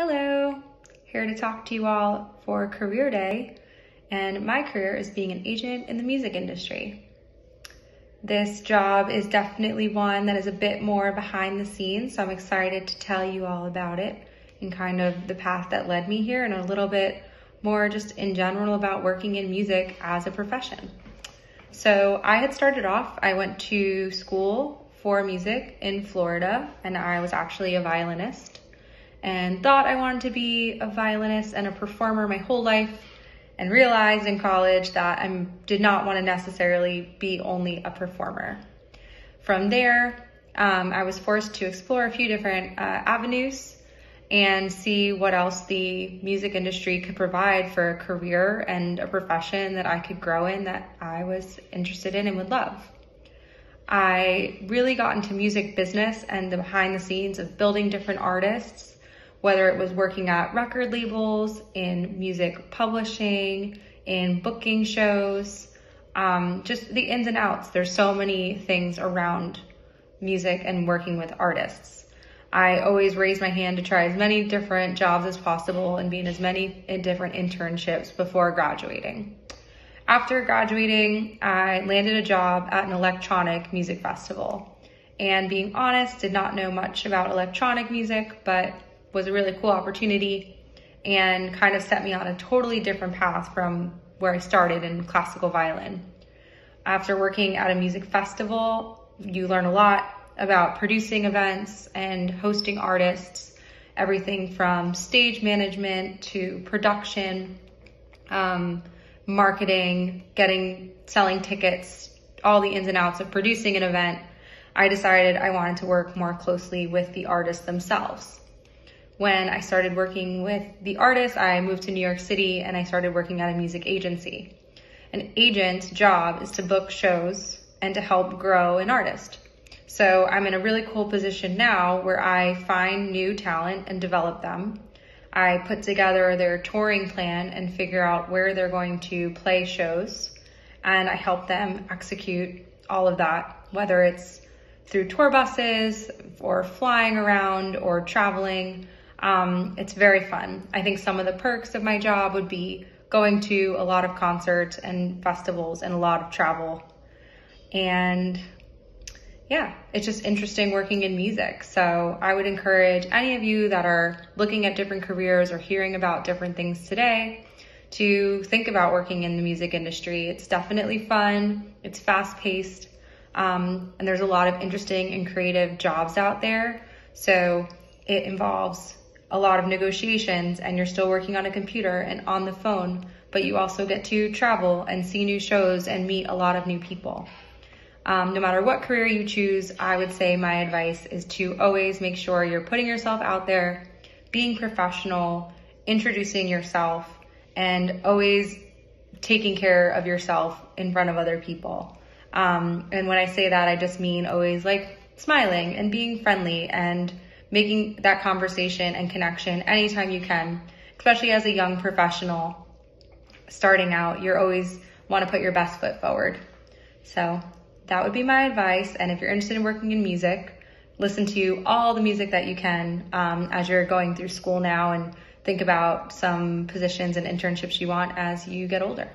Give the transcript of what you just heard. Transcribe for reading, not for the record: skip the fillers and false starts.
Hello, here to talk to you all for Career Day, and my career is being an agent in the music industry. This job is definitely one that is a bit more behind the scenes, so I'm excited to tell you all about it and kind of the path that led me here and a little bit more just in general about working in music as a profession. So I had started off, I went to school for music in Florida, and I was actually a violinist and thought I wanted to be a violinist and a performer my whole life, and realized in college that I did not want to necessarily be only a performer. From there, I was forced to explore a few different avenues and see what else the music industry could provide for a career and a profession that I could grow in that I was interested in and would love. I really got into music business and the behind the scenes of building different artists, whether it was working at record labels, in music publishing, in booking shows, just the ins and outs. There's so many things around music and working with artists. I always raised my hand to try as many different jobs as possible and be in as many different internships before graduating. After graduating, I landed a job at an electronic music festival. And being honest, did not know much about electronic music, but was a really cool opportunity and kind of set me on a totally different path from where I started in classical violin. After working at a music festival, you learn a lot about producing events and hosting artists, everything from stage management to production, marketing, selling tickets, all the ins and outs of producing an event. I decided I wanted to work more closely with the artists themselves. When I started working with the artists, I moved to New York City and I started working at a music agency. An agent's job is to book shows and to help grow an artist. So I'm in a really cool position now where I find new talent and develop them. I put together their touring plan and figure out where they're going to play shows, and I help them execute all of that, whether it's through tour buses or flying around or traveling. It's very fun. I think some of the perks of my job would be going to a lot of concerts and festivals and a lot of travel. And yeah, it's just interesting working in music. So I would encourage any of you that are looking at different careers or hearing about different things today to think about working in the music industry. It's definitely fun. It's fast paced. And there's a lot of interesting and creative jobs out there. So it involves a lot of negotiations, and you're still working on a computer and on the phone, but you also get to travel and see new shows and meet a lot of new people. No matter what career you choose, I would say my advice is to always make sure you're putting yourself out there, being professional, introducing yourself, and always taking care of yourself in front of other people. And when I say that, I just mean always like smiling and being friendly and making that conversation and connection anytime you can, especially as a young professional starting out. You always want to put your best foot forward. So that would be my advice. And if you're interested in working in music, listen to all the music that you can as you're going through school now, and think about some positions and internships you want as you get older.